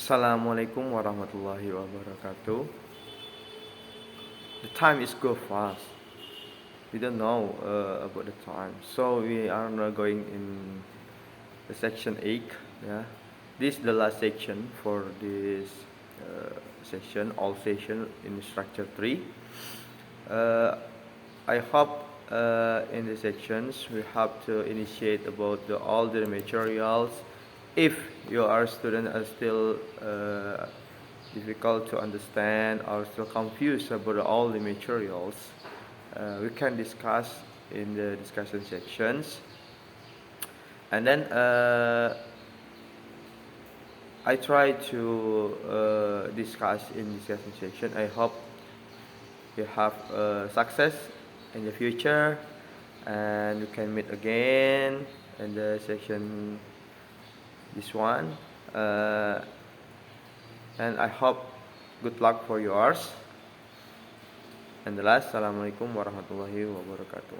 Assalamualaikum warahmatullahi wabarakatuh. The time is go fast. We don't know about the time, so we are now going in the section 8. Yeah, this is the last section for this section, all session in structure 3. I hope in the sections we have to initiate about all the materials. If you are student are still difficult to understand or still confused about all the materials, we can discuss in the discussion sections. And then I try to discuss in discussion section. I hope you have success in the future, and we can meet again in the section this one. And I hope good luck for yours. And the last, Assalamualaikum warahmatullahi wabarakatuh.